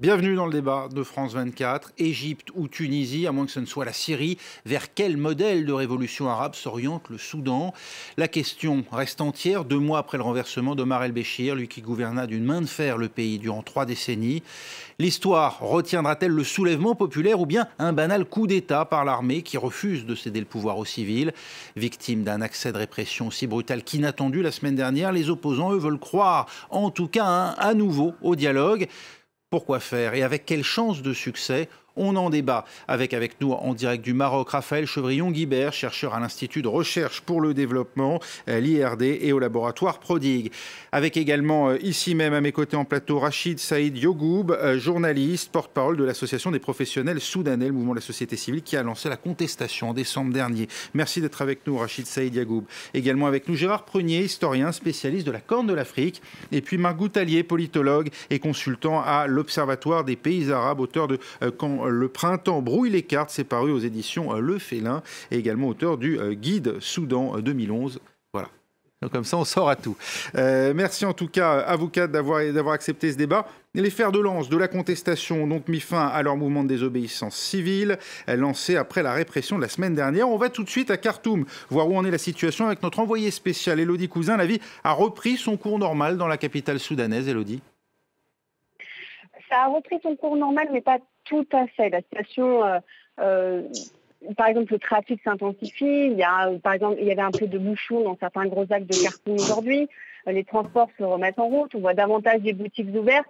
Bienvenue dans le débat de France 24. Égypte ou Tunisie, à moins que ce ne soit la Syrie, vers quel modèle de révolution arabe s'oriente le Soudan? La question reste entière 2 mois après le renversement d'Omar el-Béchir, lui qui gouverna d'une main de fer le pays durant 3 décennies. L'histoire retiendra-t-elle le soulèvement populaire ou bien un banal coup d'État par l'armée qui refuse de céder le pouvoir aux civils? Victime d'un accès de répression aussi brutal qu'inattendu la semaine dernière, les opposants, eux, veulent croire en tout cas à nouveau au dialogue. Pourquoi faire et avec quelle chance de succès? On en débat avec nous en direct du Maroc, Raphaël Chevrillon-Guibert, chercheur à l'Institut de recherche pour le développement, l'IRD, et au laboratoire Prodigue. Avec également ici même à mes côtés en plateau Rachid Saïd Yogoub, journaliste, porte-parole de l'Association des professionnels soudanais, le mouvement de la société civile qui a lancé la contestation en décembre dernier. Merci d'être avec nous, Rachid Saïd Yogoub. Également avec nous Gérard Prunier, historien, spécialiste de la Corne de l'Afrique, et puis Marc Goutallier, politologue et consultant à l'Observatoire des pays arabes, auteur de Quand le printemps brouille les cartes, c'est paru aux éditions Le Félin, et également auteur du guide Soudan 2011. Voilà. Donc comme ça, on sort à tout. Merci en tout cas à vous quatre d'avoir accepté ce débat. Les fers de lance de la contestation ont donc mis fin à leur mouvement de désobéissance civile, lancé après la répression de la semaine dernière. On va tout de suite à Khartoum, voir où en est la situation avec notre envoyée spéciale, Élodie Cousin. La vie a repris son cours normal dans la capitale soudanaise, Élodie. Ça a repris son cours normal, mais pas tout à fait. La situation, par exemple, le trafic s'intensifie. Il y avait un peu de bouchons dans certains gros axes de Khartoum aujourd'hui. Les transports se remettent en route. On voit davantage des boutiques ouvertes.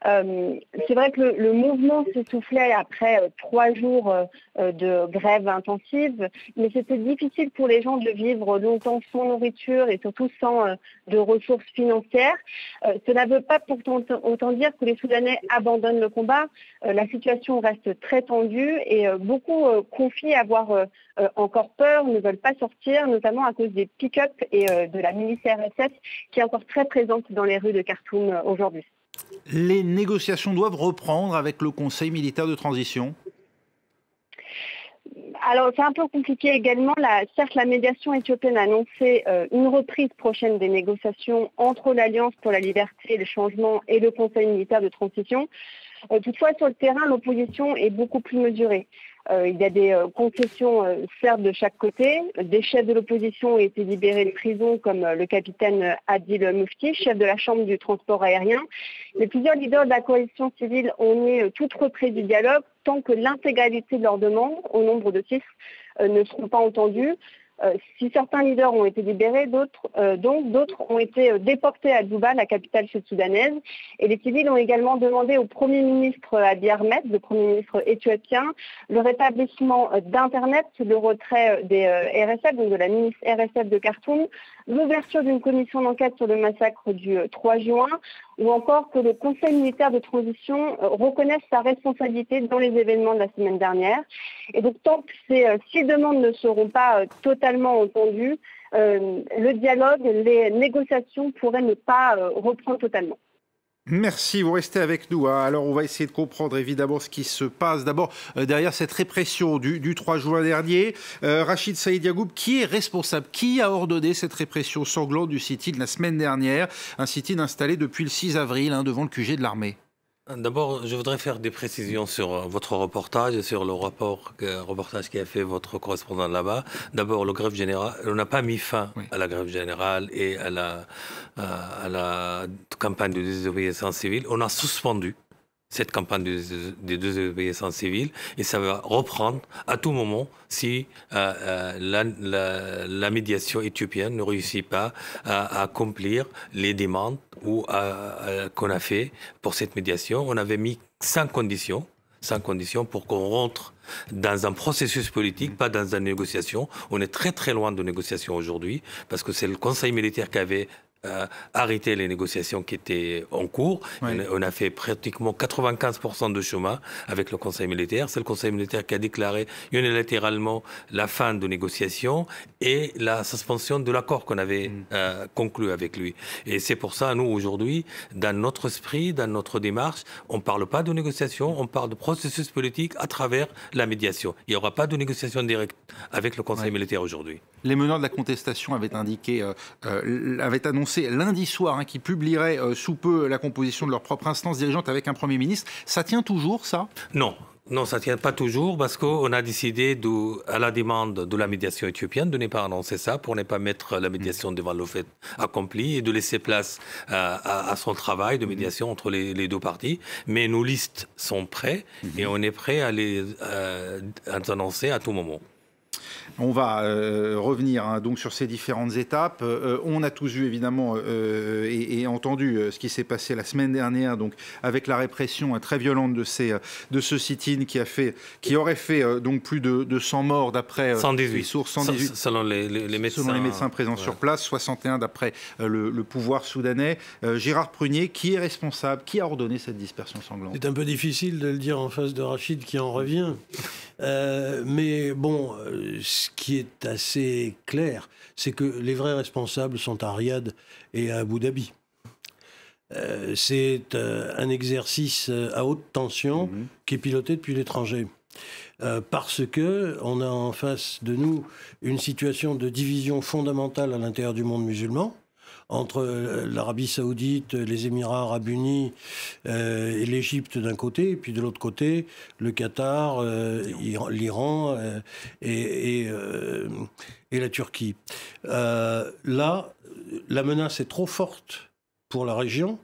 C'est vrai que le mouvement s'essoufflait après 3 jours de grève intensive, mais c'était difficile pour les gens de vivre longtemps sans nourriture et surtout sans de ressources financières. Cela ne veut pas pourtant autant dire que les Soudanais abandonnent le combat. La situation reste très tendue et beaucoup confient avoir encore peur, ne veulent pas sortir, notamment à cause des pick-up et de la milice RSF qui est encore très présente dans les rues de Khartoum aujourd'hui. Les négociations doivent reprendre avec le Conseil militaire de transition. Alors, c'est un peu compliqué également. Certes, la médiation éthiopienne a annoncé une reprise prochaine des négociations entre l'Alliance pour la liberté et le changement et le Conseil militaire de transition. Toutefois, sur le terrain, l'opposition est beaucoup plus mesurée. Il y a des concessions certes de chaque côté. Des chefs de l'opposition ont été libérés de prison comme le capitaine Adil Mufti, chef de la Chambre du transport aérien. Mais plusieurs leaders de la coalition civile ont nié toute reprise du dialogue tant que l'intégralité de leurs demandes, au nombre de 6, ne seront pas entendues. Si certains leaders ont été libérés, d'autres ont été déportés à Djouba, la capitale sud-soudanaise. Et les civils ont également demandé au Premier ministre Abiy Ahmed, le Premier ministre éthiopien, le rétablissement d'Internet, le retrait des RSF, donc de la milice RSF de Khartoum, l'ouverture d'une commission d'enquête sur le massacre du 3 juin, ou encore que le Conseil militaire de transition reconnaisse sa responsabilité dans les événements de la semaine dernière. Et donc tant que ces 6 demandes ne seront pas totalement entendues, le dialogue, les négociations pourraient ne pas reprendre totalement. Merci, vous restez avec nous. Alors, on va essayer de comprendre évidemment ce qui se passe. D'abord, derrière cette répression du 3 juin dernier, Rachid Saïd Yogoub, qui est responsable? Qui a ordonné cette répression sanglante du sit-in la semaine dernière? Un sit-in installé depuis le 6 avril devant le QG de l'armée. D'abord, je voudrais faire des précisions sur votre reportage et sur le reportage qu'a fait votre correspondant là-bas. D'abord, le grève générale, on n'a pas mis fin à la grève générale et à la campagne de désobéissance civile. On a suspendu cette campagne de désobéissance civile et ça va reprendre à tout moment si la médiation éthiopienne ne réussit pas à accomplir les demandes qu'on a fait pour cette médiation. On avait mis 5 conditions pour qu'on rentre dans un processus politique, pas dans une négociation. On est très très loin de négociation aujourd'hui parce que c'est le Conseil militaire qui avait arrêter les négociations qui étaient en cours. Oui. On a fait pratiquement 95% de chemin avec le Conseil militaire. C'est le Conseil militaire qui a déclaré unilatéralement la fin de négociations et la suspension de l'accord qu'on avait conclu avec lui. Et c'est pour ça, nous, aujourd'hui, dans notre esprit, dans notre démarche, on ne parle pas de négociation, on parle de processus politique à travers la médiation. Il n'y aura pas de négociation directe avec le Conseil militaire aujourd'hui. Les meneurs de la contestation avaient annoncé annoncé lundi soir qu'ils publieraient sous peu la composition de leur propre instance dirigeante avec un Premier ministre. Ça tient toujours, ça? Non. Non, ça ne tient pas toujours parce qu'on a décidé, à la demande de la médiation éthiopienne, de ne pas annoncer ça pour ne pas mettre la médiation devant le fait accompli et de laisser place à son travail de médiation entre les deux parties. Mais nos listes sont prêtes et on est prêt à les annoncer à tout moment. On va revenir donc sur ces différentes étapes. On a tous vu évidemment et entendu ce qui s'est passé la semaine dernière, donc avec la répression très violente de ce sit-in qui aurait fait donc plus de 100 morts d'après les sources, 118 selon les médecins présents sur place, 61 d'après le pouvoir soudanais. Gérard Prunier, qui est responsable? Qui a ordonné cette dispersion sanglante? C'est un peu difficile de le dire en face de Rachid qui en revient. Mais bon, ce qui est assez clair, c'est que les vrais responsables sont à Riyad et à Abu Dhabi. C'est un exercice à haute tension qui est piloté depuis l'étranger. Parce qu'on a en face de nous une situation de division fondamentale à l'intérieur du monde musulman, entre l'Arabie Saoudite, les Émirats Arabes Unis et l'Égypte d'un côté, et puis de l'autre côté, le Qatar, l'Iran et la Turquie. Là, la menace est trop forte pour la région,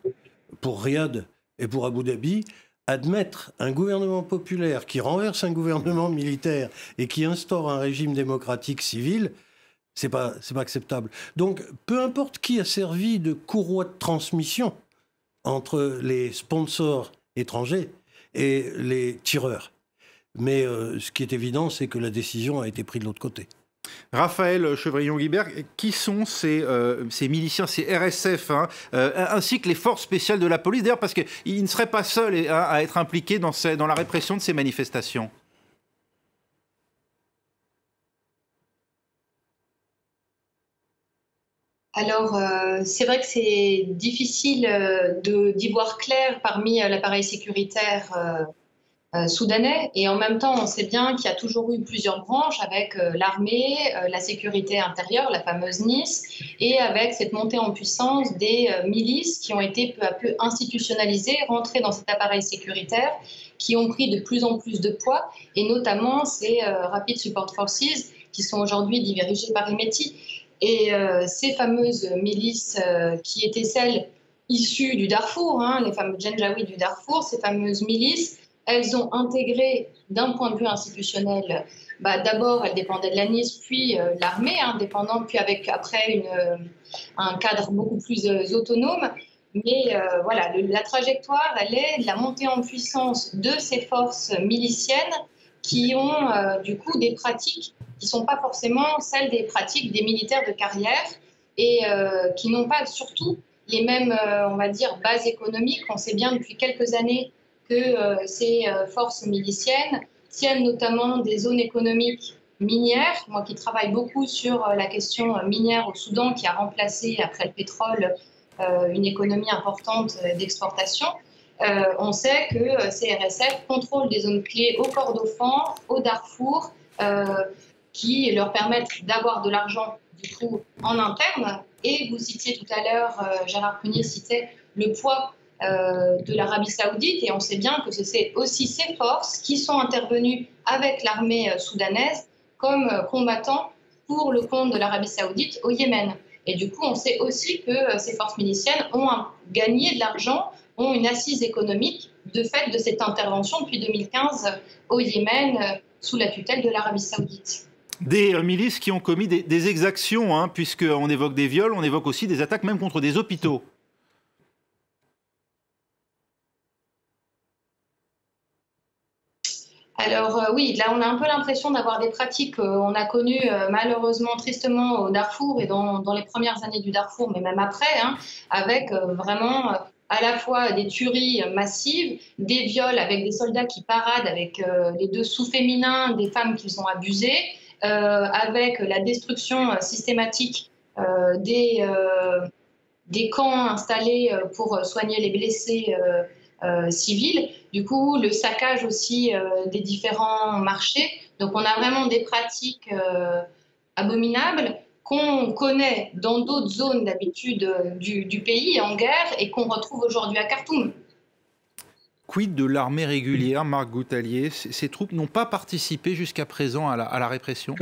pour Riyad et pour Abu Dhabi. Admettre un gouvernement populaire qui renverse un gouvernement militaire et qui instaure un régime démocratique civil, c'est pas acceptable. Donc, peu importe qui a servi de courroie de transmission entre les sponsors étrangers et les tireurs. Mais ce qui est évident, c'est que la décision a été prise de l'autre côté. Raphaël Chevrillon-Guibert, qui sont ces miliciens, ces RSF, ainsi que les forces spéciales de la police, d'ailleurs, parce qu'ils ne seraient pas seuls à être impliqués dans la répression de ces manifestations? Alors, c'est vrai que c'est difficile d'y voir clair parmi l'appareil sécuritaire soudanais. Et en même temps, on sait bien qu'il y a toujours eu plusieurs branches avec l'armée, la sécurité intérieure, la fameuse NIS, et avec cette montée en puissance des milices qui ont été peu à peu institutionnalisées, rentrées dans cet appareil sécuritaire, qui ont pris de plus en plus de poids, et notamment ces Rapid Support Forces qui sont aujourd'hui dirigées par Hemeti. Et ces fameuses milices qui étaient celles issues du Darfour, les fameux Janjaweed du Darfour, ces fameuses milices, elles ont intégré d'un point de vue institutionnel, d'abord elles dépendaient de la NIS, puis l'armée indépendante, puis avec après un cadre beaucoup plus autonome. Mais voilà, la trajectoire, elle est la montée en puissance de ces forces miliciennes qui ont du coup des pratiques qui ne sont pas forcément celles des pratiques des militaires de carrière et qui n'ont pas surtout les mêmes, on va dire, bases économiques. On sait bien depuis quelques années que ces forces miliciennes tiennent notamment des zones économiques minières. Moi qui travaille beaucoup sur la question minière au Soudan, qui a remplacé après le pétrole une économie importante d'exportation, on sait que ces RSF contrôlent des zones clés au Kordofan, au Darfour, qui leur permettent d'avoir de l'argent du coup en interne. Et vous citiez tout à l'heure, Gérard Prunier citait le poids de l'Arabie Saoudite, et on sait bien que c'est aussi ces forces qui sont intervenues avec l'armée soudanaise comme combattants pour le compte de l'Arabie Saoudite au Yémen. Et du coup, on sait aussi que ces forces miliciennes ont gagné de l'argent, ont une assise économique de fait de cette intervention depuis 2015 au Yémen sous la tutelle de l'Arabie Saoudite. Des milices qui ont commis des exactions, puisqu'on évoque des viols, on évoque aussi des attaques même contre des hôpitaux. Alors oui, là on a un peu l'impression d'avoir des pratiques qu'on a connues malheureusement tristement au Darfour et dans les premières années du Darfour, mais même après, avec vraiment à la fois des tueries massives, des viols avec des soldats qui paradent avec les dessous féminins des femmes qu'ils ont abusées, avec la destruction systématique des camps installés pour soigner les blessés civils. Du coup, le saccage aussi des différents marchés. Donc, on a vraiment des pratiques abominables qu'on connaît dans d'autres zones d'habitude du pays en guerre et qu'on retrouve aujourd'hui à Khartoum. Quid de l'armée régulière, Marc Goutallier? Ces troupes n'ont pas participé jusqu'à présent à la répression?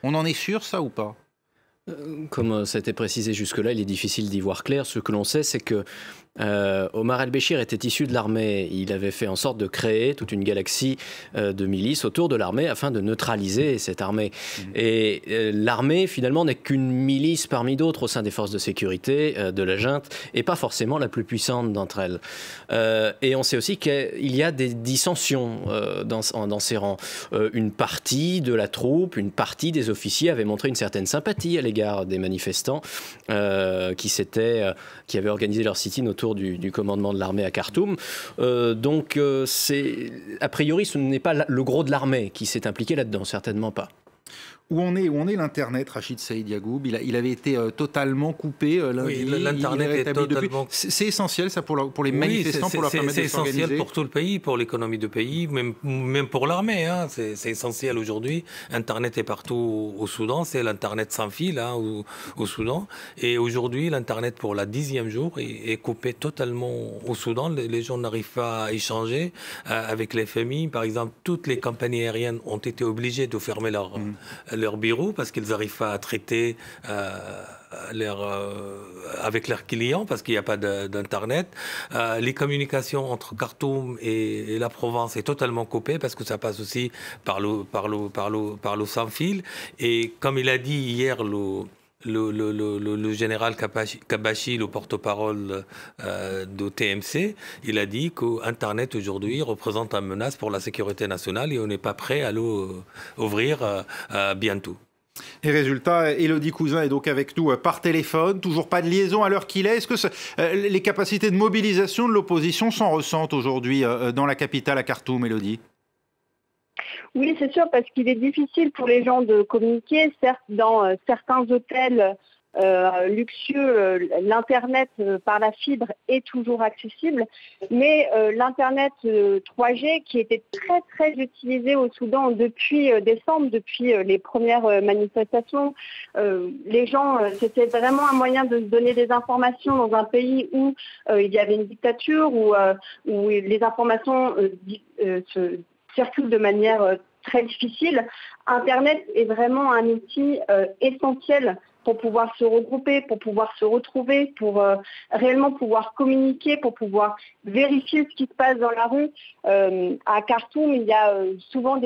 On en est sûr, ça, ou pas? Comme ça a été précisé jusque-là, il est difficile d'y voir clair. Ce que l'on sait, c'est que Omar el-Béchir était issu de l'armée. Il avait fait en sorte de créer toute une galaxie de milices autour de l'armée afin de neutraliser cette armée. Et l'armée, finalement, n'est qu'une milice parmi d'autres au sein des forces de sécurité de la junte et pas forcément la plus puissante d'entre elles. Et on sait aussi qu'il y a des dissensions dans ces rangs. Une partie de la troupe, une partie des officiers avait montré une certaine sympathie à l'égard des manifestants qui avaient organisé leur sit-in autour du commandement de l'armée à Khartoum. Donc, a priori, ce n'est pas le gros de l'armée qui s'est impliqué là-dedans, certainement pas. Où en est l'Internet, Rachid Saïd Yagoub? Il avait été totalement coupé lundi. Oui, l'Internet est totalement... C'est essentiel, ça, pour les manifestants, pour leur permettre de s'organiser? C'est essentiel pour tout le pays, pour l'économie du pays, même pour l'armée. Hein. C'est essentiel aujourd'hui. Internet est partout au Soudan. C'est l'Internet sans fil au Soudan. Et aujourd'hui, l'Internet, pour la 10e jour, est coupé totalement au Soudan. Les gens n'arrivent pas à échanger avec les familles. Par exemple, toutes les compagnies aériennes ont été obligées de fermer leur bureau parce qu'ils n'arrivent pas à traiter avec leurs clients parce qu'il n'y a pas d'Internet. Les communications entre Khartoum et la Provence est totalement coupée parce que ça passe aussi par le sans fil. Et comme il a dit hier le général Kabashi, le porte-parole de TMC, il a dit qu'Internet aujourd'hui représente une menace pour la sécurité nationale et on n'est pas prêt à l'ouvrir bientôt. Et résultat, Élodie Cousin est donc avec nous par téléphone. Toujours pas de liaison à l'heure qu'il est. Est-ce que les capacités de mobilisation de l'opposition s'en ressentent aujourd'hui dans la capitale à Khartoum, Élodie? Oui, c'est sûr, parce qu'il est difficile pour les gens de communiquer. Certes, dans certains hôtels luxueux, l'Internet par la fibre est toujours accessible, mais l'Internet 3G, qui était très, très utilisé au Soudan depuis décembre, depuis les premières manifestations, les gens, c'était vraiment un moyen de se donner des informations dans un pays où il y avait une dictature, où les informations se circulent de manière très difficile. Internet est vraiment un outil essentiel pour pouvoir se regrouper, pour pouvoir se retrouver, pour réellement pouvoir communiquer, pour pouvoir vérifier ce qui se passe dans la rue. À Khartoum, il y a souvent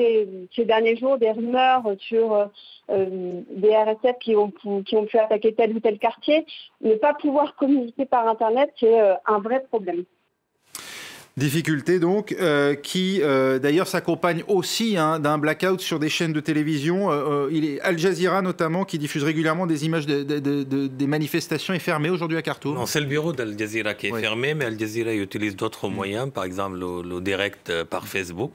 ces derniers jours des rumeurs sur des RSF qui ont pu attaquer tel ou tel quartier. Ne pas pouvoir communiquer par Internet, c'est un vrai problème. Difficulté donc, qui d'ailleurs s'accompagne aussi d'un blackout sur des chaînes de télévision. Il est Al Jazeera notamment qui diffuse régulièrement des images des manifestations est fermé aujourd'hui à Khartoum. Non, c'est le bureau d'Al Jazeera qui est fermé, mais Al Jazeera utilise d'autres moyens, par exemple le direct par Facebook.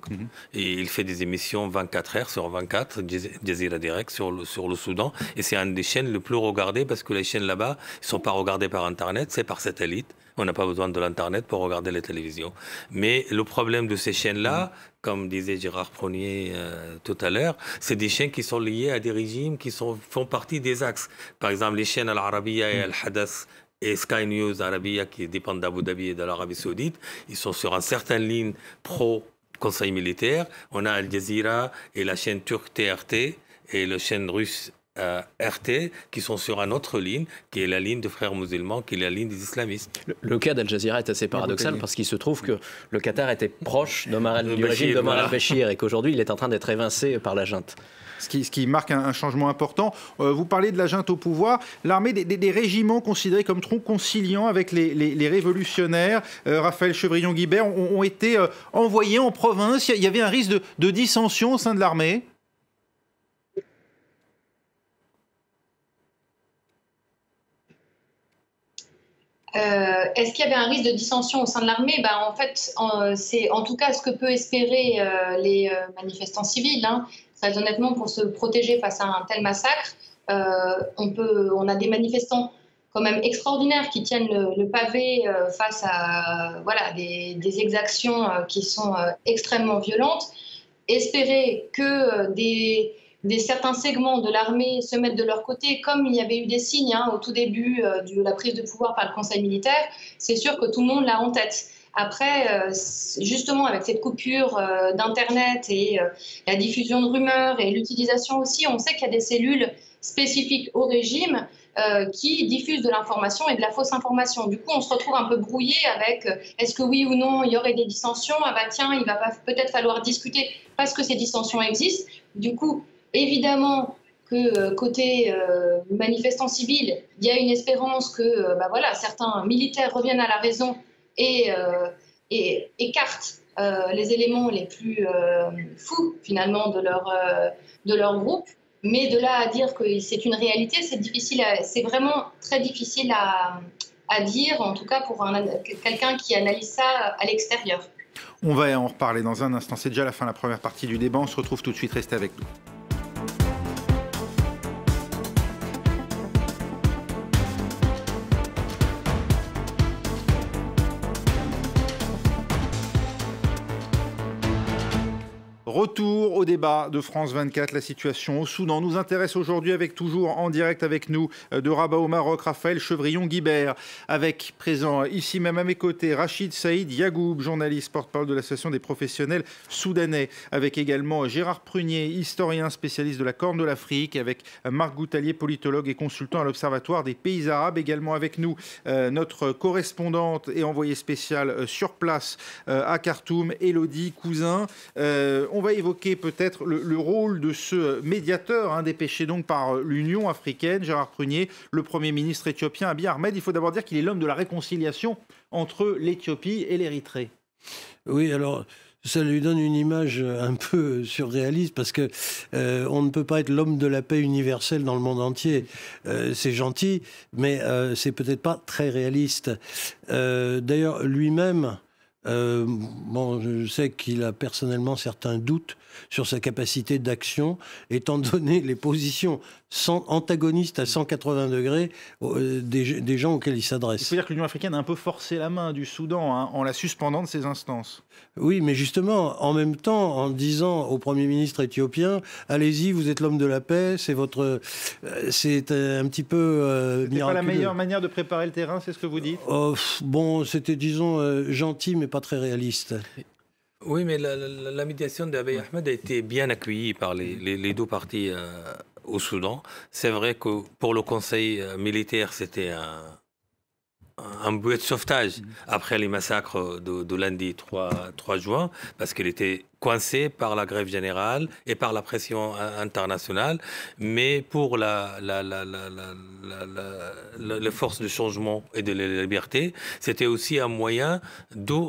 Et il fait des émissions 24 heures sur 24, Jazeera Direct sur le Soudan. Et c'est une des chaînes les plus regardées parce que les chaînes là-bas ne sont pas regardées par Internet, c'est par satellite. On n'a pas besoin de l'Internet pour regarder les télévisions. Mais le problème de ces chaînes-là, comme disait Gérard Pronier tout à l'heure, c'est des chaînes qui sont liées à des régimes qui font partie des axes. Par exemple, les chaînes Al-Arabiya et Al-Hadath et Sky News Arabiya qui dépendent d'Abu Dhabi et de l'Arabie Saoudite, ils sont sur une certaine ligne pro-conseil militaire. On a Al Jazeera et la chaîne turque TRT et la chaîne russe RT qui sont sur une autre ligne qui est la ligne des frères musulmans, qui est la ligne des islamistes. Le cas d'Al Jazeera est assez paradoxal parce qu'il se trouve que le Qatar était proche du régime d'Omar el-Béchir et qu'aujourd'hui il est en train d'être évincé par la junte. Ce qui marque un changement important. Vous parlez de la junte au pouvoir. L'armée des régiments considérés comme trop conciliants avec les révolutionnaires, Raphaël Chevrillon-Guibert, ont été envoyés en province. Il y avait un risque de dissension au sein de l'armée. Est-ce qu'il y avait un risque de dissension au sein de l'armée? En fait, c'est en tout cas ce que peut espérer les manifestants civils. Très honnêtement, pour se protéger face à un tel massacre, on a des manifestants quand même extraordinaires qui tiennent le pavé face à des exactions qui sont extrêmement violentes. Espérer que certains segments de l'armée se mettent de leur côté, comme il y avait eu des signes au tout début de la prise de pouvoir par le Conseil militaire, c'est sûr que tout le monde l'a en tête. Après, justement, avec cette coupure d'Internet et la diffusion de rumeurs et l'utilisation aussi, on sait qu'il y a des cellules spécifiques au régime qui diffusent de l'information et de la fausse information. Du coup, on se retrouve un peu brouillé avec est-ce que oui ou non, il y aurait des dissensions? Ah bah tiens, il va peut-être falloir discuter parce que ces dissensions existent. Du coup, évidemment que côté manifestants civils, il y a une espérance que certains militaires reviennent à la raison et écartent les éléments les plus fous finalement de leur groupe. Mais de là à dire que c'est une réalité, c'est vraiment très difficile à dire, en tout cas pour quelqu'un qui analyse ça à l'extérieur. On va en reparler dans un instant. C'est déjà la fin de la première partie du débat. On se retrouve tout de suite. Restez avec nous. Retour au débat de France 24. La situation au Soudan nous intéresse aujourd'hui avec toujours en direct avec nous de Rabat au Maroc, Raphaël Chevrillon-Guibert, avec présent ici même à mes côtés Rachid Saïd Yagoub, journaliste porte-parole de l'Association des professionnels soudanais, avec également Gérard Prunier, historien spécialiste de la Corne de l'Afrique, avec Marc Goutalier, politologue et consultant à l'Observatoire des pays arabes, également avec nous notre correspondante et envoyée spéciale sur place à Khartoum, Élodie Cousin. On va évoquer peut-être le rôle de ce médiateur dépêché donc par l'Union africaine, Gérard Prunier, le Premier ministre éthiopien Abiy Ahmed. Il faut d'abord dire qu'il est l'homme de la réconciliation entre l'Éthiopie et l'Érythrée. Oui, alors ça lui donne une image un peu surréaliste parce que on ne peut pas être l'homme de la paix universelle dans le monde entier. C'est gentil, mais c'est peut-être pas très réaliste. D'ailleurs, lui-même... je sais qu'il a personnellement certains doutes sur sa capacité d'action, étant donné les positions antagonistes à 180 degrés des gens auxquels il s'adresse. Il faut dire que l'Union africaine a un peu forcé la main du Soudan en la suspendant de ses instances. Oui, mais justement, en même temps, en disant au Premier ministre éthiopien, allez-y, vous êtes l'homme de la paix, c'est un petit peu C'était pas la meilleure manière de préparer le terrain, c'est ce que vous dites? C'était, disons, gentil, mais pas très réaliste. Oui, mais la médiation d'Abiy Ahmed a été bien accueillie par les deux parties au Soudan. C'est vrai que pour le conseil militaire, c'était un bouée de sauvetage après les massacres de lundi 3 juin, parce qu'il était coincé par la grève générale et par la pression internationale. Mais pour les forces de changement et de la liberté, c'était aussi un moyen de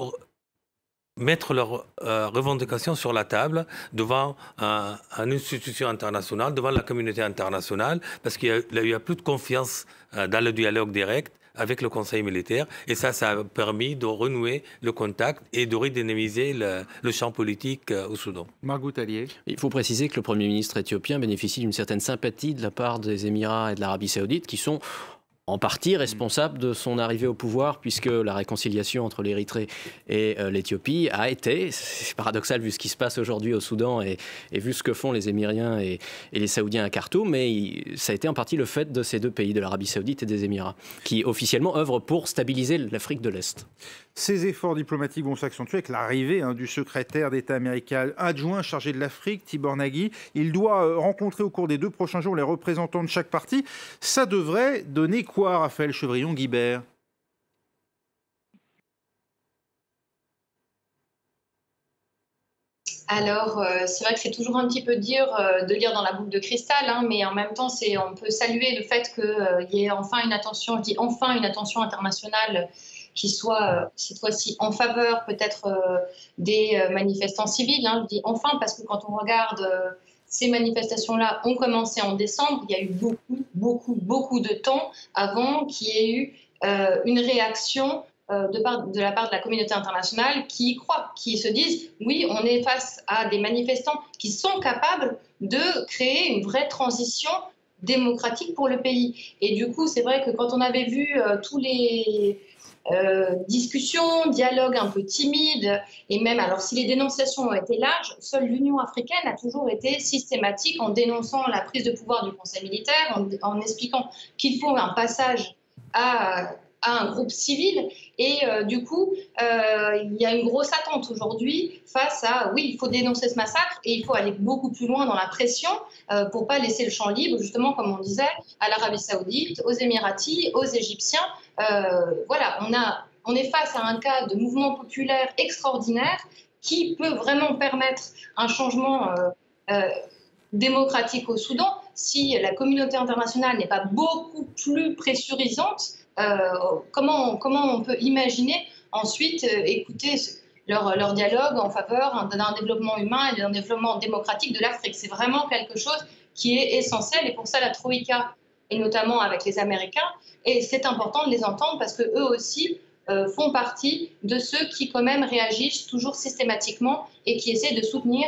mettre leurs revendications sur la table devant une institution internationale, devant la communauté internationale, parce qu'il y a plus de confiance dans le dialogue direct avec le Conseil militaire. Et ça a permis de renouer le contact et de redynamiser le champ politique au Soudan. Marc Goutalier. Il faut préciser que le Premier ministre éthiopien bénéficie d'une certaine sympathie de la part des Émirats et de l'Arabie saoudite, qui sont en partie responsable de son arrivée au pouvoir, puisque la réconciliation entre l'Érythrée et l'Éthiopie a été, c'est paradoxal vu ce qui se passe aujourd'hui au Soudan et vu ce que font les Émiriens et les Saoudiens à Khartoum, mais ça a été en partie le fait de ces deux pays, de l'Arabie saoudite et des Émirats, qui officiellement œuvrent pour stabiliser l'Afrique de l'Est. Ces efforts diplomatiques vont s'accentuer avec l'arrivée du secrétaire d'État américain adjoint chargé de l'Afrique, Tibor Nagy. Il doit rencontrer au cours des 2 prochains jours les représentants de chaque parti. Ça devrait donner quoi, Raphaël Chevrillon-Guibert? Alors, c'est vrai que c'est toujours un petit peu dur de lire dans la boule de cristal, mais en même temps, on peut saluer le fait qu'il y ait enfin une attention, je dis enfin une attention internationale qui soit cette fois-ci en faveur peut-être des manifestants civils. Je dis enfin parce que quand on regarde ces manifestations-là ont commencé en décembre, il y a eu beaucoup de temps avant qu'il y ait eu une réaction de la part de la communauté internationale qui y croit, qui se disent oui, on est face à des manifestants qui sont capables de créer une vraie transition démocratique pour le pays. Et du coup, c'est vrai que quand on avait vu tous les discussion, dialogue un peu timide, et même, alors si les dénonciations ont été larges, seule l'Union africaine a toujours été systématique en dénonçant la prise de pouvoir du Conseil militaire, en expliquant qu'il faut un passage à un groupe civil. Et du coup, il y a une grosse attente aujourd'hui face à, oui, il faut dénoncer ce massacre et il faut aller beaucoup plus loin dans la pression pour ne pas laisser le champ libre, justement, comme on disait, à l'Arabie saoudite, aux Émiratis, aux Égyptiens. Voilà, on est face à un cas de mouvement populaire extraordinaire qui peut vraiment permettre un changement démocratique au Soudan si la communauté internationale n'est pas beaucoup plus pressurisante. Comment on peut imaginer ensuite écouter leur dialogue en faveur d'un développement humain et d'un développement démocratique de l'Afrique? C'est vraiment quelque chose qui est essentiel, et pour ça la Troïka, et notamment avec les Américains, et c'est important de les entendre parce qu'eux aussi font partie de ceux qui quand même réagissent toujours systématiquement et qui essaient de soutenir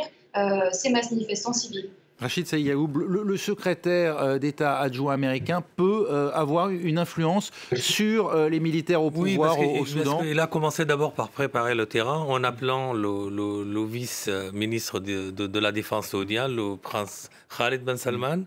ces manifestants civils. Rachid Sayyaoub, le secrétaire d'État adjoint américain peut avoir une influence sur les militaires au pouvoir au Soudan. Il a commencé d'abord par préparer le terrain en appelant le vice-ministre de la Défense saoudien, le prince Khalid Ben Salman,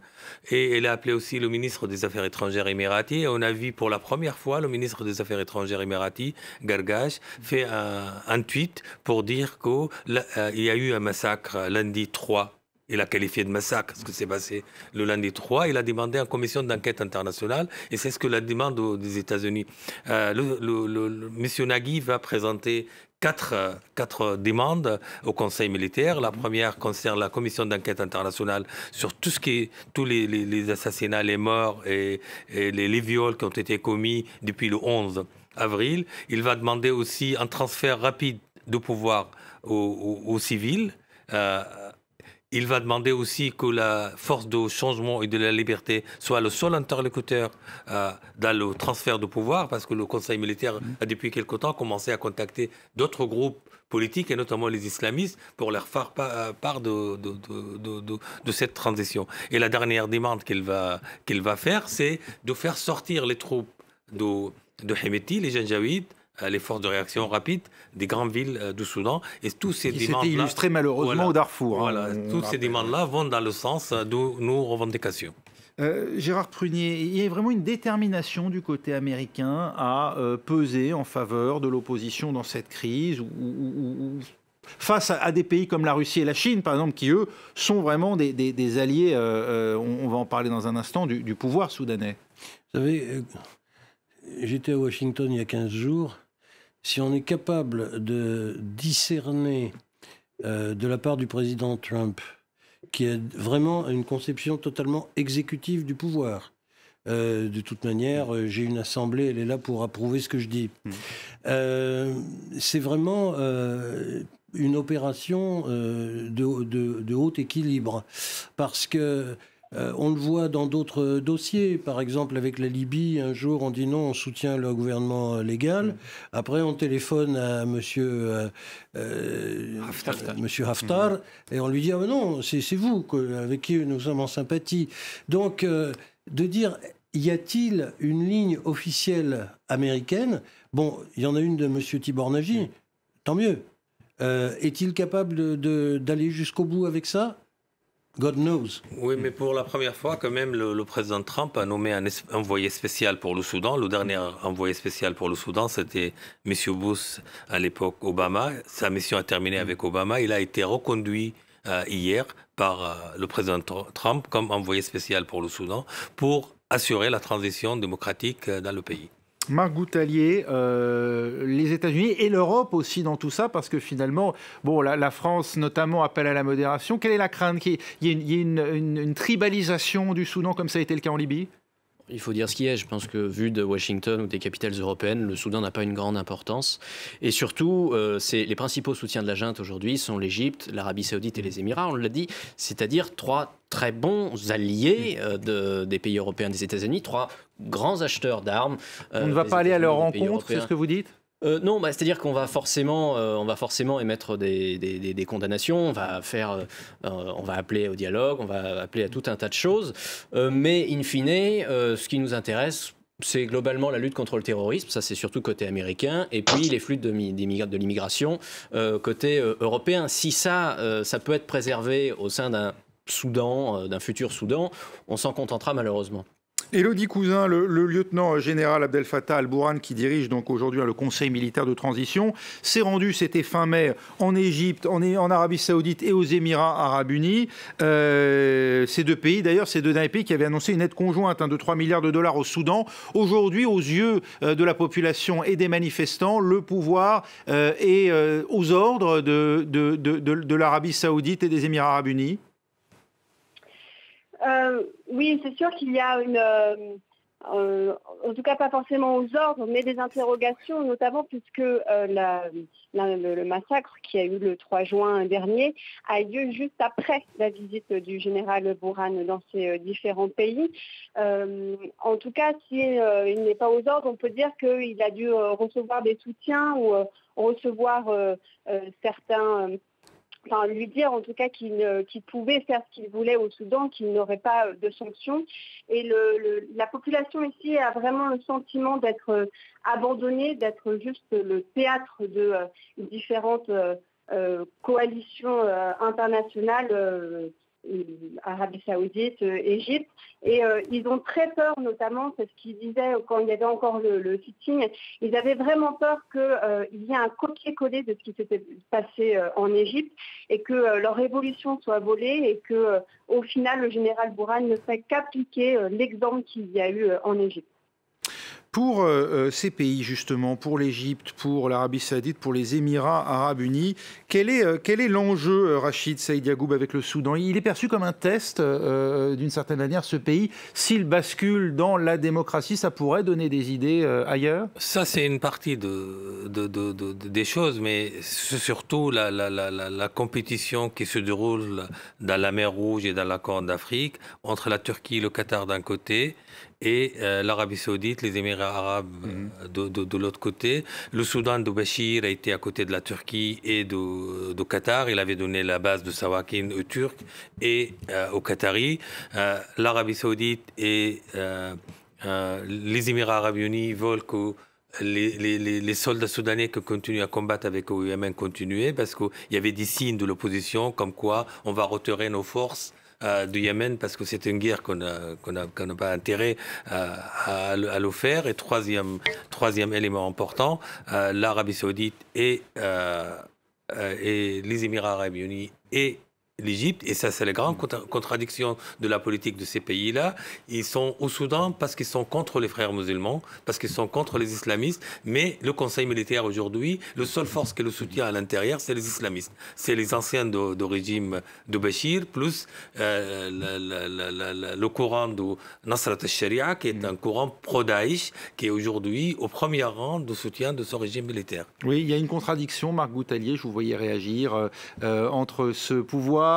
et il a appelé aussi le ministre des Affaires étrangères émirati. Et on a vu pour la première fois le ministre des Affaires étrangères émirati, Gargash, fait un tweet pour dire qu'il y a eu un massacre lundi 3. Il a qualifié de massacre ce qui s'est passé le lundi 3. Il a demandé une commission d'enquête internationale, et c'est ce que la demande des États-Unis. M. Nagui va présenter quatre demandes au Conseil militaire. La première concerne la commission d'enquête internationale sur tous les assassinats, les morts et les viols qui ont été commis depuis le 11 avril. Il va demander aussi un transfert rapide de pouvoir aux civils. Il va demander aussi que la force de changement et de la liberté soit le seul interlocuteur dans le transfert de pouvoir, parce que le Conseil militaire a depuis quelque temps commencé à contacter d'autres groupes politiques, et notamment les islamistes, pour leur faire part de cette transition. Et la dernière demande qu'il va faire, c'est de faire sortir les troupes de Hemeti, les Janjaouides, les forces de réaction rapide des grandes villes du Soudan. Et tous ces demandes-là, c'était illustré malheureusement au Darfour. Voilà, toutes ces demandes-là vont dans le sens de nos revendications. Gérard Prunier, il y a vraiment une détermination du côté américain à peser en faveur de l'opposition dans cette crise, face à des pays comme la Russie et la Chine, par exemple, qui, eux, sont vraiment des alliés, on va en parler dans un instant, du pouvoir soudanais. Vous savez, j'étais à Washington il y a 15 jours. Si on est capable de discerner de la part du président Trump, qui a vraiment une conception totalement exécutive du pouvoir, de toute manière, j'ai une assemblée, elle est là pour approuver ce que je dis. C'est vraiment une opération de haut équilibre, parce que on le voit dans d'autres dossiers. Par exemple, avec la Libye, un jour, on dit non, on soutient le gouvernement légal. Après, on téléphone à monsieur Haftar, et on lui dit « Ah ben non, c'est vous avec qui nous sommes en sympathie ». Donc, de dire « Y a-t-il une ligne officielle américaine ?» Bon, il y en a une de monsieur Tibor-Nagy, tant mieux. Est-il capable d'aller jusqu'au bout avec ça ? God knows. Oui, mais pour la première fois, quand même, le président Trump a nommé un envoyé spécial pour le Soudan. Le dernier envoyé spécial pour le Soudan, c'était M. Bush, à l'époque Obama. Sa mission a terminé avec Obama. Il a été reconduit hier par le président Trump comme envoyé spécial pour le Soudan pour assurer la transition démocratique dans le pays. Marc Goutalier, les États-Unis et l'Europe aussi dans tout ça, parce que finalement, bon, la France notamment appelle à la modération. Quelle est la crainte qu'il y ait une tribalisation du Soudan comme ça a été le cas en Libye ? Il faut dire ce qui est. Je pense que vu de Washington ou des capitales européennes, le Soudan n'a pas une grande importance. Et surtout, les principaux soutiens de la junte aujourd'hui sont l'Égypte, l'Arabie saoudite et les Émirats, on l'a dit, c'est-à-dire trois très bons alliés des pays européens, des États-Unis, trois grands acheteurs d'armes. On ne va pas aller à leur rencontre, c'est ce que vous dites ? Non, c'est-à-dire qu'on va forcément émettre des condamnations, on va appeler au dialogue, on va appeler à tout un tas de choses, mais in fine, ce qui nous intéresse, c'est globalement la lutte contre le terrorisme, ça c'est surtout côté américain, et puis les flux de l'immigration côté européen. Si ça peut être préservé au sein d'un Soudan, d'un futur Soudan, on s'en contentera malheureusement. Élodie Cousin, le lieutenant général Abdel Fattah al-Burhan, qui dirige donc aujourd'hui le Conseil militaire de transition, s'est rendu, c'était fin mai, en Égypte, en Arabie Saoudite et aux Émirats Arabes Unis. Ces deux pays, d'ailleurs, ces deux derniers pays qui avaient annoncé une aide conjointe de 3 milliards de dollars au Soudan. Aujourd'hui, aux yeux de la population et des manifestants, le pouvoir est aux ordres de l'Arabie Saoudite et des Émirats Arabes Unis. Oui, c'est sûr qu'il y a en tout cas pas forcément aux ordres, mais des interrogations, notamment puisque le massacre qui a eu le 3 juin dernier a eu lieu juste après la visite du général Burhan dans ces différents pays. En tout cas, s'il n'est pas aux ordres, on peut dire qu'il a dû recevoir des soutiens ou recevoir certains... Enfin, lui dire en tout cas qu'il pouvait faire ce qu'il voulait au Soudan, qu'il n'aurait pas de sanctions. Et la population ici a vraiment le sentiment d'être abandonnée, d'être juste le théâtre de différentes coalitions internationales, Arabie Saoudite, Égypte. Et ils ont très peur, notamment, c'est ce qu'ils disaient quand il y avait encore le sitting, ils avaient vraiment peur qu'il y ait un copier-coller de ce qui s'était passé en Égypte et que leur révolution soit volée et qu'au final, le général Burhan ne fait qu'appliquer l'exemple qu'il y a eu en Égypte. Pour ces pays, justement, pour l'Égypte, pour l'Arabie Saoudite, pour les Émirats Arabes Unis, quel est l'enjeu, Rachid Saïd Yagoub, avec le Soudan? Il est perçu comme un test, d'une certaine manière, ce pays. S'il bascule dans la démocratie, ça pourrait donner des idées ailleurs? Ça, c'est une partie des choses, mais c'est surtout la compétition qui se déroule dans la mer Rouge et dans la Corne d'Afrique, entre la Turquie et le Qatar d'un côté, et l'Arabie Saoudite, les Émirats Arabes de l'autre côté. Le Soudan de Bachir a été à côté de la Turquie et de Qatar. Il avait donné la base de Sawakin aux Turcs et aux Qataris. L'Arabie Saoudite et les Émirats Arabes Unis veulent que les soldats soudanais qui continuent à combattre avec au Yémen continuent, parce qu'il y avait des signes de l'opposition comme quoi on va retirer nos forces du Yémen parce que c'est une guerre qu'on n'a pas intérêt à le faire. Et troisième élément important, l'Arabie Saoudite et les Émirats Arabes Unis et l'Égypte, et ça c'est la grande contradiction de la politique de ces pays-là. Ils sont au Soudan parce qu'ils sont contre les frères musulmans, parce qu'ils sont contre les islamistes, mais le Conseil militaire aujourd'hui, la seule force qui le soutient à l'intérieur, c'est les islamistes. C'est les anciens de régime de Bachir, plus le courant de Nasrat al-Sharia, qui est un courant pro-Daïch, qui est aujourd'hui au premier rang de soutien de ce régime militaire. Oui, il y a une contradiction, Marc Boutallier, je vous voyais réagir, entre ce pouvoir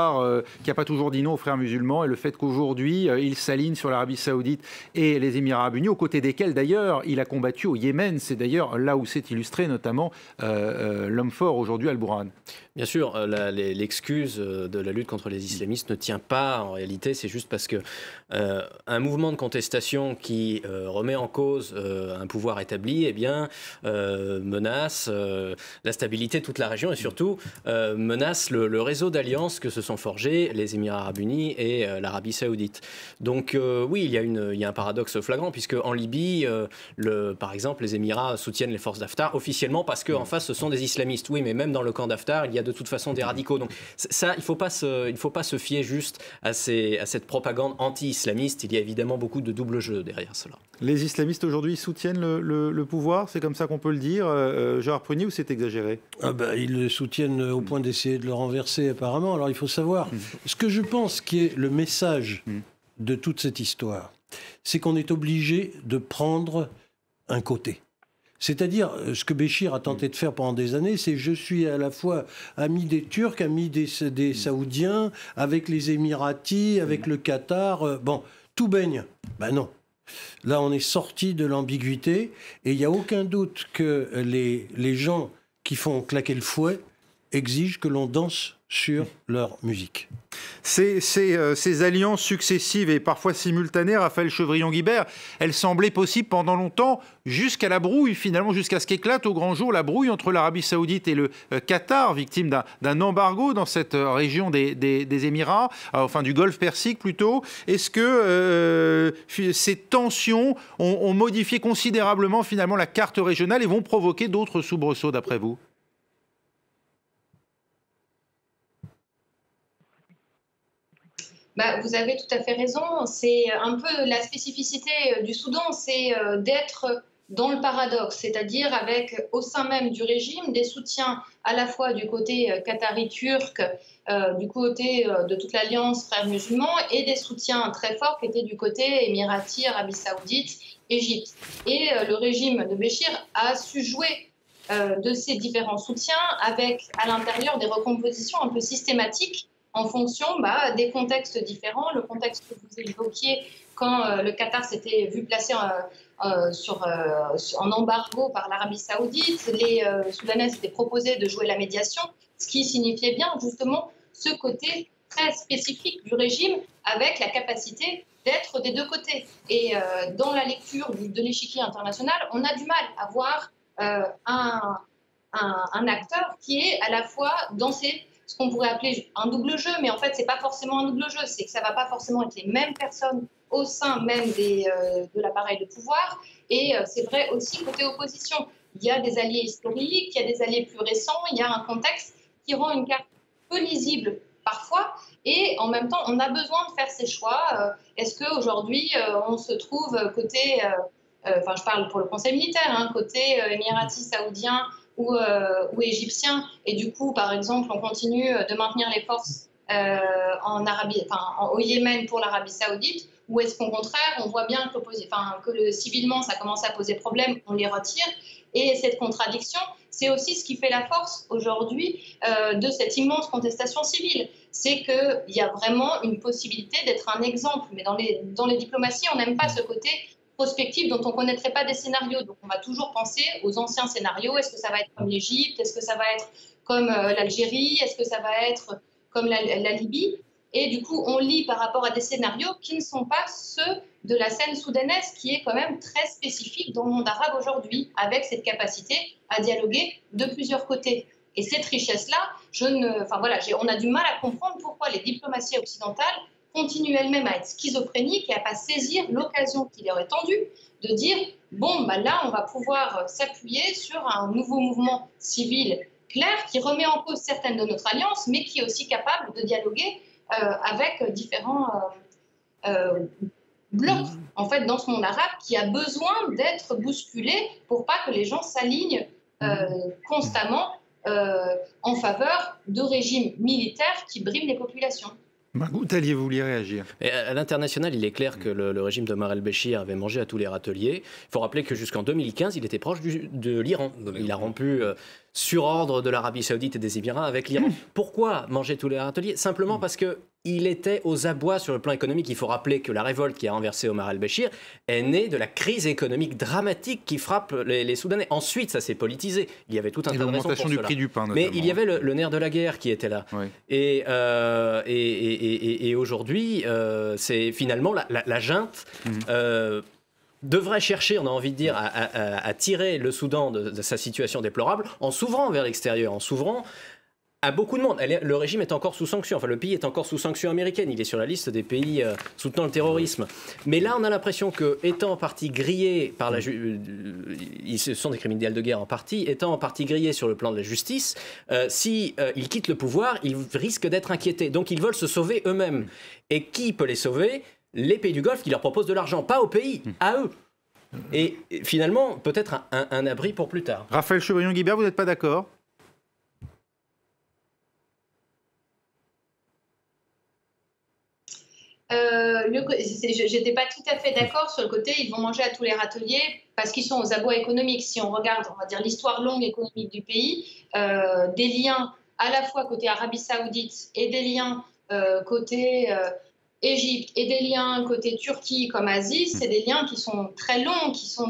qui n'a pas toujours dit non aux frères musulmans et le fait qu'aujourd'hui, il s'aligne sur l'Arabie Saoudite et les Émirats Arabes Unis, aux côtés desquels d'ailleurs il a combattu au Yémen. C'est d'ailleurs là où s'est illustré notamment l'homme fort aujourd'hui, al-Burhan. Bien sûr, l'excuse de la lutte contre les islamistes ne tient pas en réalité, c'est juste parce que un mouvement de contestation qui remet en cause un pouvoir établi, eh bien, menace la stabilité de toute la région et surtout menace le réseau d'alliances que se sont forgés les Émirats Arabes Unis et l'Arabie Saoudite. Donc oui, il y a un paradoxe flagrant puisque en Libye, par exemple, les Émirats soutiennent les forces d'Haftar officiellement parce qu'en face ce sont des islamistes. Oui, mais même dans le camp d'Haftar, il y a de toute façon des radicaux. Donc ça, il faut pas se fier juste à cette propagande anti-islamiste. Il y a évidemment beaucoup de double jeu derrière cela. Les islamistes aujourd'hui soutiennent le pouvoir, c'est comme ça qu'on peut le dire, Gérard Prunier, ou c'est exagéré? Ils le soutiennent au point d'essayer de le renverser apparemment. Alors il faut savoir, ce que je pense qui est le message de toute cette histoire, c'est qu'on est obligé de prendre un côté. C'est-à-dire, ce que Béchir a tenté de faire pendant des années, c'est je suis à la fois ami des Turcs, ami des Saoudiens, avec les Émiratis, avec le Qatar. Tout baigne. Non. Là, on est sorti de l'ambiguïté et il n'y a aucun doute que les gens qui font claquer le fouet exigent que l'on danse sur leur musique. Ces alliances successives et parfois simultanées, Raphaël Chevrillon-Guibert, elles semblaient possibles pendant longtemps, jusqu'à la brouille, finalement, jusqu'à ce qu'éclate au grand jour la brouille entre l'Arabie Saoudite et le Qatar, victime d'un embargo dans cette région des Émirats, enfin du Golfe Persique plutôt. Est-ce que ces tensions ont modifié considérablement finalement la carte régionale et vont provoquer d'autres soubresauts d'après vous ? Vous avez tout à fait raison. C'est un peu la spécificité du Soudan, c'est d'être dans le paradoxe, c'est-à-dire avec au sein même du régime des soutiens à la fois du côté qatari-turc, du côté de toute l'alliance frères musulmans et des soutiens très forts qui étaient du côté émirati, Arabie Saoudite, Égypte. Et le régime de Béchir a su jouer de ces différents soutiens avec à l'intérieur des recompositions un peu systématiques en fonction des contextes différents. Le contexte que vous évoquiez quand le Qatar s'était vu placé en embargo par l'Arabie Saoudite, les Soudanais s'étaient proposés de jouer la médiation, ce qui signifiait bien justement ce côté très spécifique du régime avec la capacité d'être des deux côtés. Et dans la lecture de l'échiquier international, on a du mal à voir un acteur qui est à la fois dans ce qu'on pourrait appeler un double jeu, mais en fait, c'est pas forcément un double jeu, c'est que ça va pas forcément être les mêmes personnes au sein même de l'appareil de pouvoir. Et c'est vrai aussi côté opposition. Il y a des alliés historiques, il y a des alliés plus récents, il y a un contexte qui rend une carte peu lisible parfois. Et en même temps, on a besoin de faire ces choix. Est-ce qu'aujourd'hui, on se trouve côté, je parle pour le conseil militaire, côté émirati, saoudien, ou égyptiens, et du coup, par exemple, on continue de maintenir les forces au Yémen pour l'Arabie Saoudite, ou est-ce qu'au contraire, on voit bien que civilement, ça commence à poser problème, on les retire. Et cette contradiction, c'est aussi ce qui fait la force aujourd'hui de cette immense contestation civile. C'est qu'il y a vraiment une possibilité d'être un exemple. Mais dans les diplomaties, on n'aime pas ce côté prospective dont on ne connaîtrait pas des scénarios. Donc on va toujours penser aux anciens scénarios. Est-ce que ça va être comme l'Égypte? Est-ce que ça va être comme l'Algérie? Est-ce que ça va être comme la Libye? Et du coup, on lit par rapport à des scénarios qui ne sont pas ceux de la scène soudanaise, qui est quand même très spécifique dans le monde arabe aujourd'hui, avec cette capacité à dialoguer de plusieurs côtés. Et cette richesse-là, on a du mal à comprendre pourquoi les diplomaties occidentales continuent elles-mêmes à être schizophréniques et à ne pas saisir l'occasion qui leur est tendue de dire là, on va pouvoir s'appuyer sur un nouveau mouvement civil clair qui remet en cause certaines de notre alliance, mais qui est aussi capable de dialoguer avec différents blocs en fait, dans ce monde arabe qui a besoin d'être bousculé pour pas que les gens s'alignent constamment en faveur de régimes militaires qui briment les populations. Maghoutal, vous vouliez réagir? À l'international, il est clair que le régime d'Omar el-Béchir avait mangé à tous les râteliers. Il faut rappeler que jusqu'en 2015, il était proche de l'Iran. Il a rompu sur ordre de l'Arabie Saoudite et des Émirats avec l'Iran. Pourquoi manger tous les râteliers? Simplement parce qu'il était aux abois sur le plan économique. Il faut rappeler que la révolte qui a renversé Omar el-Béchir est née de la crise économique dramatique qui frappe les Soudanais. Ensuite, ça s'est politisé. Il y avait tout un tas de raisons pour cela. Du prix du pain, mais il y avait le nerf de la guerre qui était là. Oui. Et aujourd'hui, c'est finalement la junte devrait chercher, on a envie de dire, à tirer le Soudan de sa situation déplorable en s'ouvrant vers l'extérieur, en s'ouvrant à beaucoup de monde. Le régime est encore sous sanction, le pays est encore sous sanction américaine, il est sur la liste des pays soutenant le terrorisme. Mais là, on a l'impression que, étant en partie grillé par ce sont des criminels de guerre en partie, étant en partie grillé sur le plan de la justice, s'ils quittent le pouvoir, ils risquent d'être inquiétés. Donc ils veulent se sauver eux-mêmes. Et qui peut les sauver? Les pays du Golfe qui leur proposent de l'argent, pas au pays, à eux. Et finalement, peut-être un abri pour plus tard. Raphaël Chevrillon-Guibert, vous n'êtes pas d'accord? J'étais pas tout à fait d'accord sur le côté ils vont manger à tous les râteliers parce qu'ils sont aux abois économiques. Si on regarde, on va dire, l'histoire longue économique du pays, des liens à la fois côté Arabie Saoudite et des liens côté Égypte et des liens côté Turquie comme Asie, c'est des liens qui sont très longs, qui sont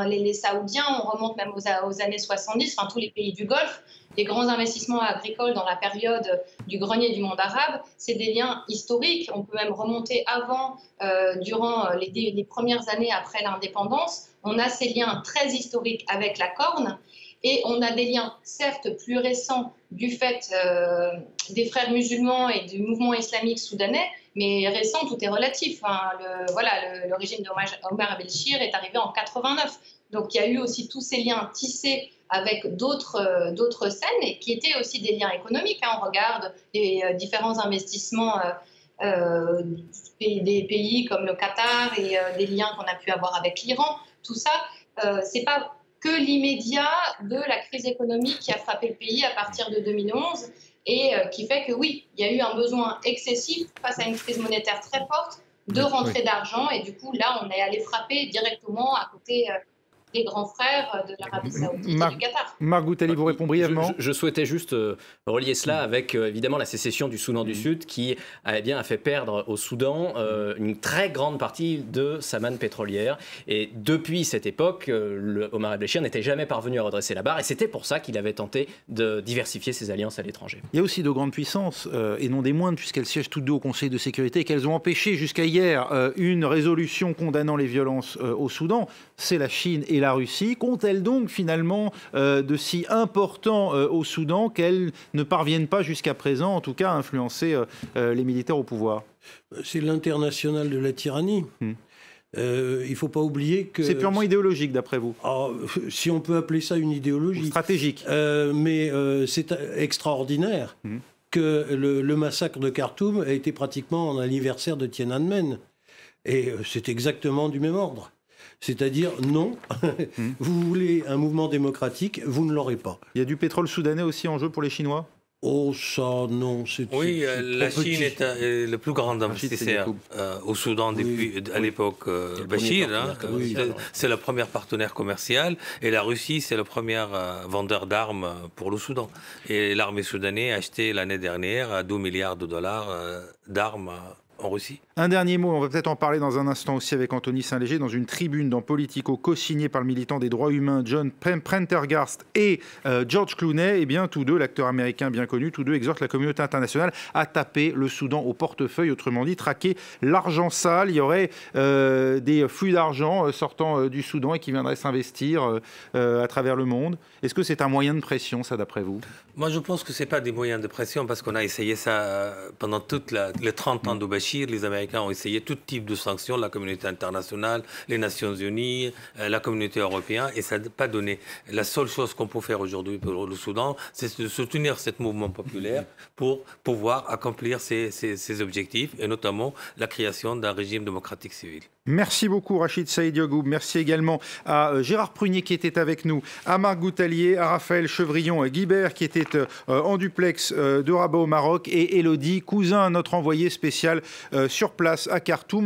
les Saoudiens, on remonte même aux années 70, enfin tous les pays du Golfe, les grands investissements agricoles dans la période du grenier du monde arabe, c'est des liens historiques. On peut même remonter avant, durant les premières années après l'indépendance. On a ces liens très historiques avec la Corne. Et on a des liens, certes, plus récents du fait des frères musulmans et du mouvement islamique soudanais, mais récent, tout est relatif. Hein. Le régime d'Omar el-Béchir est arrivé en 89. Donc il y a eu aussi tous ces liens tissés avec d'autres scènes et qui étaient aussi des liens économiques. Hein. On regarde les différents investissements des pays comme le Qatar et des liens qu'on a pu avoir avec l'Iran. Tout ça, c'est pas que l'immédiat de la crise économique qui a frappé le pays à partir de 2011 et qui fait que oui, il y a eu un besoin excessif face à une crise monétaire très forte de rentrée d'argent et du coup là on est allé frapper directement à côté des grands frères de l'Arabie Saoudite et du Qatar. Marc Boutali vous répond brièvement. Je souhaitais juste relier cela avec évidemment la sécession du Soudan du Sud qui a fait perdre au Soudan une très grande partie de sa manne pétrolière. Et depuis cette époque, Omar el-Béchir n'était jamais parvenu à redresser la barre et c'était pour ça qu'il avait tenté de diversifier ses alliances à l'étranger. Il y a aussi de grandes puissances, et non des moindres, puisqu'elles siègent toutes deux au Conseil de sécurité et qu'elles ont empêché jusqu'à hier une résolution condamnant les violences au Soudan. C'est la Chine et la Russie. Qu'ont-elles donc finalement de si important au Soudan qu'elles ne parviennent pas jusqu'à présent, en tout cas, à influencer les militaires au pouvoir? C'est l'international de la tyrannie. Il ne faut pas oublier que... C'est purement idéologique, d'après vous? Si on peut appeler ça une idéologie. Ou stratégique. Mais c'est extraordinaire que le massacre de Khartoum a été pratiquement en anniversaire de Tiananmen. Et c'est exactement du même ordre. C'est-à-dire, non, vous voulez un mouvement démocratique, vous ne l'aurez pas. Il y a du pétrole soudanais aussi en jeu pour les Chinois? Oh, ça, non. Oui, la Chine est le plus grand investisseur au Soudan depuis à l'époque Béchir. C'est le premier partenaire commercial. Et la Russie, c'est le premier vendeur d'armes pour le Soudan. Et l'armée soudanaise a acheté l'année dernière 2 milliards de dollars d'armes en Russie. Un dernier mot, on va peut-être en parler dans un instant aussi avec Anthony Saint-Léger, dans une tribune dans Politico, co-signée par le militant des droits humains John Prendergast et George Clooney. Eh bien, tous deux, l'acteur américain bien connu, tous deux exhortent la communauté internationale à taper le Soudan au portefeuille, autrement dit, traquer l'argent sale. Il y aurait des flux d'argent sortant du Soudan et qui viendraient s'investir à travers le monde. Est-ce que c'est un moyen de pression, ça, d'après vous? Moi, je pense que ce n'est pas des moyens de pression parce qu'on a essayé ça pendant toutes les 30 ans de Béchir. Les Américains ont essayé tout type de sanctions, la communauté internationale, les Nations Unies, la communauté européenne, et ça n'a pas donné. La seule chose qu'on peut faire aujourd'hui pour le Soudan, c'est de soutenir ce mouvement populaire pour pouvoir accomplir ses objectifs, et notamment la création d'un régime démocratique civil. Merci beaucoup Rachid Saïd Yagoub. Merci également à Gérard Prunier qui était avec nous, à Marc Boutalier, à Raphaël Chevrillon-Guibert qui était en duplex de Rabat au Maroc et Élodie Cousin, notre envoyé spécial sur place à Khartoum.